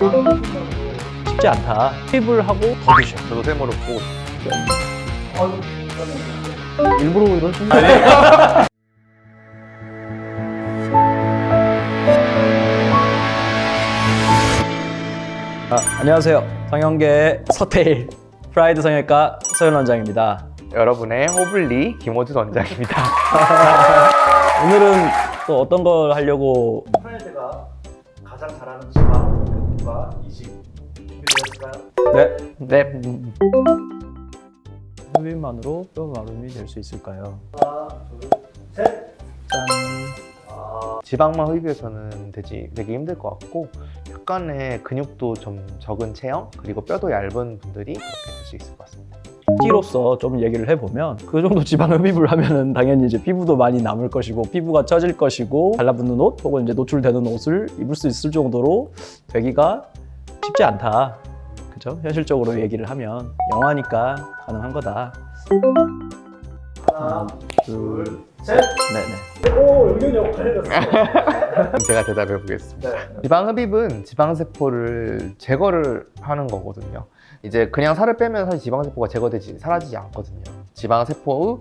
쉽지 않다. 힙을 하고 더 드셔. 저도 세모를 보고 일부러 이러시는 거 아니에요? 안녕하세요. 성형계의 서태일 프라이드 성형외과 서현 원장입니다. 여러분의 호블리 김호준 원장입니다. 오늘은 또 어떤 걸 하려고? 프라이드가 가장 잘하는 지방과 이식 준비되었을까요? 네. 네. 흡입만으로 뼈 마름이 될 수 있을까요? 하나, 둘, 셋. 짠. 지방만 흡입해서는 되게 힘들 것 같고 약간의 근육도 좀 적은 체형 그리고 뼈도 얇은 분들이 그렇게 될 수 있을 것 같습니다. T로서 좀 얘기를 해보면 그 정도 지방 흡입을 하면은 당연히 이제 피부도 많이 남을 것이고 피부가 처질 것이고 달라붙는 옷 혹은 이제 노출되는 옷을 입을 수 있을 정도로 되기가 쉽지 않다. 그죠? 현실적으로 얘기를 하면 영화니까 가능한 거다. 하나, 둘, 셋. 네네. 오, 의견이 엇갈렸어요. 제가 대답해 보겠습니다. 네. 지방 흡입은 지방세포를 제거를 하는 거거든요. 이제 그냥 살을 빼면 사실 지방세포가 제거되지 사라지지 않거든요. 지방세포의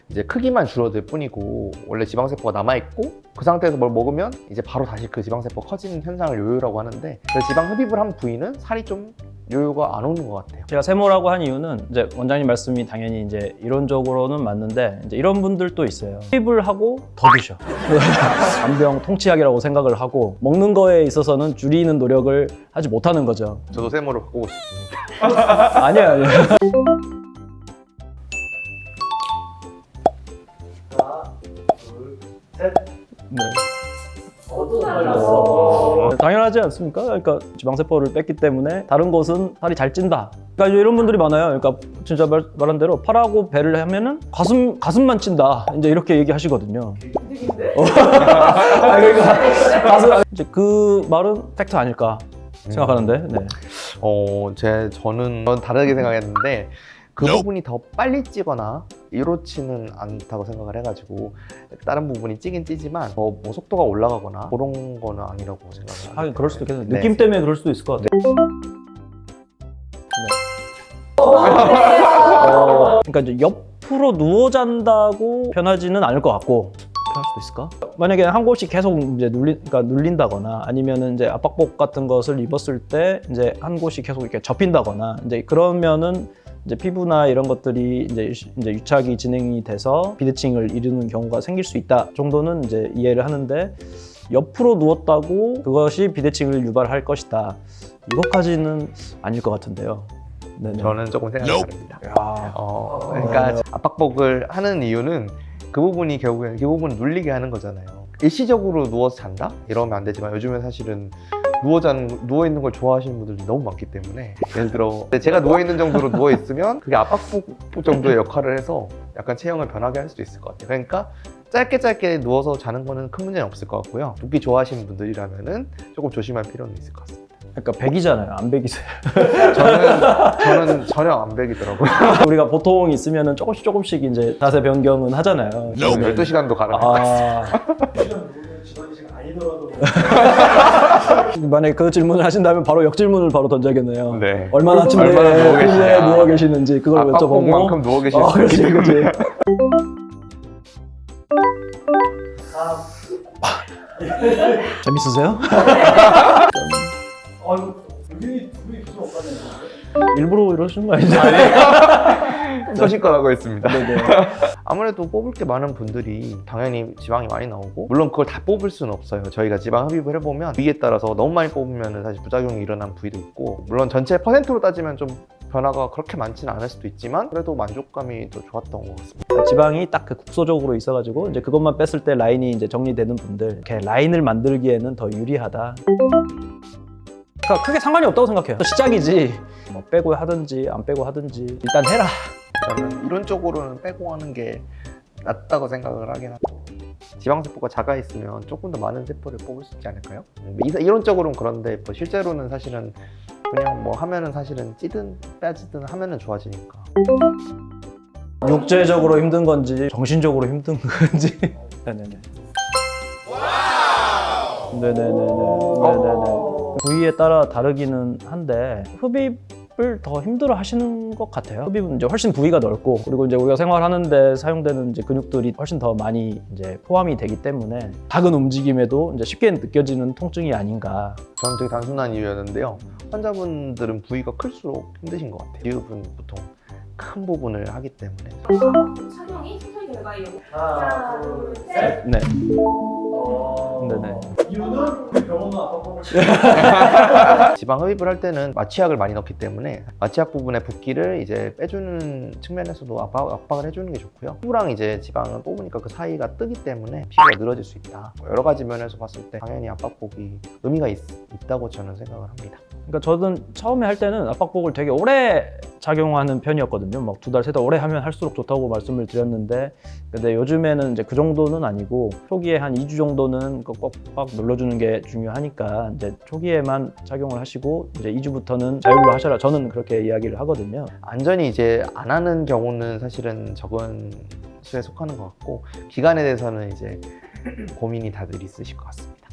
이제 크기만 줄어들 뿐이고 원래 지방세포가 남아있고 그 상태에서 뭘 먹으면 이제 바로 다시 그 지방세포 커지는 현상을 요요라고 하는데 그 지방 흡입을 한 부위는 살이 좀 요요가 안 오는 것 같아요. 제가 세모라고 한 이유는 이제 원장님 말씀이 당연히 이제 이론적으로는 맞는데 이제 이런 분들도 있어요. 흡입을 하고 더 드셔. 간병 통치약이라고 생각을 하고 먹는 거에 있어서는 줄이는 노력을 하지 못하는 거죠. 저도 세모를 바꾸고 싶습니다. 아니야. 하나, 둘, 셋. 네. 또 달랐어. 당연하지 않습니까? 그러니까 지방세포를 뺐기 때문에 다른 곳은 살이 잘 찐다. 그러니까 이제 이런 분들이 많아요. 그러니까 진짜 말한 대로 팔하고 배를 하면은 가슴만 찐다. 이제 이렇게 얘기하시거든요. 힐링인데? 그러니까 가슴 이제 그 말은 팩트 아닐까 생각하는데. 네. 저는 다르게 생각했는데 그 부분이 더 빨리 찌거나 이렇지는 않다고 생각을 해가지고 다른 부분이 찌긴 찌지만 더 뭐 속도가 올라가거나 그런 거는 아니라고 생각을 합니다. 하긴 그럴 수도 있겠네요. 네. 느낌 때문에 그럴 수도 있을 것 같아요. 그러니까 이제 옆으로 누워 잔다고 편하지는 않을 것 같고 편할 수도 있을까? 만약에 한 곳이 계속 이제 눌린다거나 아니면은 이제 압박복 같은 것을 입었을 때 이제 한 곳이 계속 이렇게 접힌다거나 이제 그러면은 이제 피부나 이런 것들이 이제 유착이 진행이 돼서 비대칭을 이루는 경우가 생길 수 있다 정도는 이제 이해를 하는데 옆으로 누웠다고 그것이 비대칭을 유발할 것이다 이것까지는 아닐 것 같은데요. 네네. 저는 조금 생각이 다릅니다. 야. 그러니까 압박복을 하는 이유는 그 부분이 결국에는 그 부분을 눌리게 하는 거잖아요. 일시적으로 누워서 잔다? 이러면 안 되지만 요즘에 사실은 누워있는 걸 좋아하시는 분들이 너무 많기 때문에 예를 들어 제가 누워있는 정도로 누워있으면 그게 압박복 정도의 역할을 해서 약간 체형을 변하게 할 수도 있을 것 같아요. 그러니까 짧게 누워서 자는 거는 큰 문제는 없을 것 같고요. 눕기 좋아하시는 분들이라면 조금 조심할 필요는 있을 것 같습니다. 그러니까 백이잖아요. 안 백이세요. 저는 전혀 안 백이더라고요. 우리가 보통 있으면은 조금씩 이제 자세 변경은 하잖아요. 12시간도 가능할 것 같습니다. 지방이식 아니더라도 만약에 그 질문을 하신다면 바로 역질문을 바로 던져야겠네요. 네. 얼마나 침대에 누워 계시는지 그걸 여쭤보고. 압박복만큼 누워 계시는지. 그렇지. 재밌으세요? 의견이 둘이 무슨 엇갈렸는데? 일부러 이러시는 거 아니죠? 소신껏 하고 있습니다. 네네. 아무래도 뽑을 게 많은 분들이 당연히 지방이 많이 나오고 물론 그걸 다 뽑을 수는 없어요. 저희가 지방 흡입을 해보면 부위에 따라서 너무 많이 뽑으면 사실 부작용이 일어난 부위도 있고 물론 전체 퍼센트로 따지면 좀 변화가 그렇게 많지는 않을 수도 있지만 그래도 만족감이 더 좋았던 것 같습니다. 지방이 딱 그 국소적으로 있어가지고 이제 그것만 뺐을 때 라인이 이제 정리되는 분들 이렇게 라인을 만들기에는 더 유리하다. 그러니까 크게 상관이 없다고 생각해요. 시작이지. 뭐 빼고 하든지 안 빼고 하든지 일단 해라. 저는 이론적으로는 빼고 하는 게 낫다고 생각을 하긴 하고 지방세포가 작아 있으면 조금 더 많은 세포를 뽑을 수 있지 않을까요? 이론적으로는 그런데 뭐 실제로는 사실은 그냥 뭐 하면은 사실은 찌든 빼지든 하면은 좋아지니까. 육체적으로 힘든 건지 정신적으로 힘든 건지. 네네네. 네네네네. 네네네. 부위에 따라 다르기는 한데 흡입을 더 힘들어 하시는 것 같아요. 흡입은 이제 훨씬 부위가 넓고 그리고 이제 우리가 생활하는데 사용되는 이제 근육들이 훨씬 더 많이 이제 포함이 되기 때문에 작은 움직임에도 이제 쉽게 느껴지는 통증이 아닌가. 저는 되게 단순한 이유였는데요. 환자분들은 부위가 클수록 힘드신 것 같아요. 비읍은 보통 큰 부분을 하기 때문에. 촬영이 수술 결과에 하나, 둘, 셋. 네. 네네. 이유는 병원은 압박복을 지방 흡입을 할 때는 마취약을 많이 넣기 때문에 마취약 부분의 붓기를 이제 빼주는 측면에서도 압박을 해주는 게 좋고요. 피부랑 이제 지방을 뽑으니까 그 사이가 뜨기 때문에 피부가 늘어질 수 있다. 여러 가지 면에서 봤을 때 당연히 압박복이 의미가 있다고 저는 생각을 합니다. 그러니까 저는 처음에 할 때는 압박복을 되게 오래 작용하는 편이었거든요. 막 2달, 3달 오래 하면 할수록 좋다고 말씀을 드렸는데, 근데 요즘에는 이제 그 정도는 아니고 초기에 한 2주 정도는 꽉꽉 눌러주는 게 중요하니까 이제 초기에만 착용을 하시고 이제 2주부터는 자율로 하셔라. 저는 그렇게 이야기를 하거든요. 안전히 이제 안 하는 경우는 사실은 적은 수에 속하는 것 같고 기간에 대해서는 이제 고민이 다들 있으실 것 같습니다.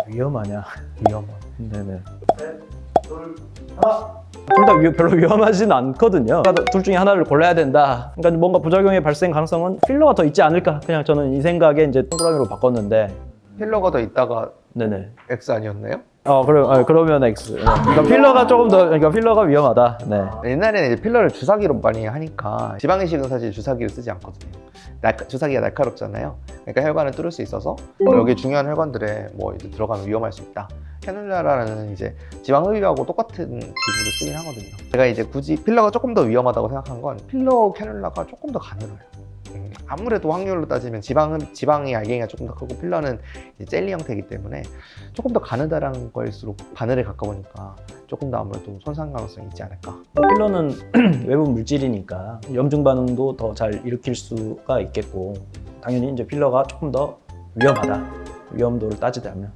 위험하냐? 위험한. 네네. 셋, 둘, 하나. 둘 다 별로 위험하진 않거든요. 둘 중에 하나를 골라야 된다. 그러니까 뭔가 부작용의 발생 가능성은 필러가 더 있지 않을까. 그냥 저는 이 생각에 이제 동그라미로 바꿨는데. 필러가 더 있다가 네네. X 아니었나요? 그러면 X. 네. 그러니까 필러가 조금 더, 그러니까 필러가 위험하다. 네. 옛날에는 이제 필러를 주사기로 많이 하니까 지방이식은 사실 주사기를 쓰지 않거든요. 주사기가 날카롭잖아요. 그러니까 혈관을 뚫을 수 있어서 여기 중요한 혈관들에 뭐 이제 들어가면 위험할 수 있다. 캐놀라라는 이제 지방 흡입하고 똑같은 기술을 쓰긴 하거든요. 제가 이제 굳이 필러가 조금 더 위험하다고 생각한 건 필러 캐놀라가 조금 더 가늘어요. 아무래도 확률로 따지면 지방의 알갱이가 조금 더 크고 필러는 이제 젤리 형태이기 때문에 조금 더 가느다란 거일수록 바늘에 가까우니까 조금 더 아무래도 손상 가능성이 있지 않을까. 필러는 외부 물질이니까 염증 반응도 더 잘 일으킬 수가 있겠고 당연히 이제 필러가 조금 더 위험하다. 위험도를 따지자면.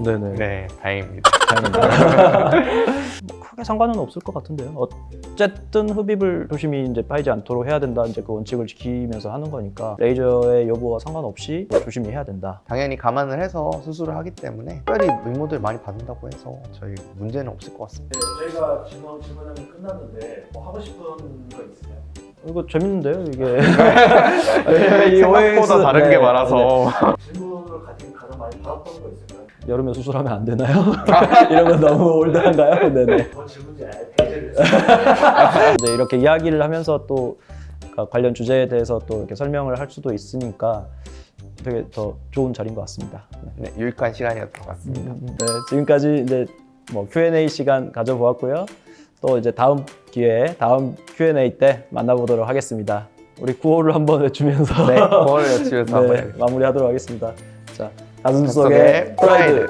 네네. 네, 다행입니다. 뭐 크게 상관은 없을 것 같은데요. 어쨌든 흡입을 조심히 이제 빠지지 않도록 해야 된다. 이제 그 원칙을 지키면서 하는 거니까 레이저의 여부와 상관없이 조심히 해야 된다. 당연히 감안을 해서 수술을 하기 때문에 특별히 의무들 많이 받는다고 해서 저희 문제는 없을 것 같습니다. 네, 저희가 질문하면 끝났는데 뭐 하고 싶은 거 있으세요? 이거 재밌는데요, 이게. 생각보다 다른 게 많아서 질문을 가장 많이 받았던 거 있을까요? 여름에 수술하면 안 되나요? 이런 건 너무 올드한가요? 네네. 더 질문지 아예 배제를 했어요. 이제 이렇게 이야기를 하면서 또 관련 주제에 대해서 또 이렇게 설명을 할 수도 있으니까 되게 더 좋은 자리인 것 같습니다. 네, 유익한 시간이었던 것 같습니다. 네, 지금까지 이제 뭐 Q&A 시간 가져보았고요. 또 이제 다음 기회에 다음 Q&A 때 만나보도록 하겠습니다. 우리 구호를 한번 외치면서 네, 그걸 여치면서 한번 네, 마무리하도록 하겠습니다. 자, 가슴 속에 속에 프라이드.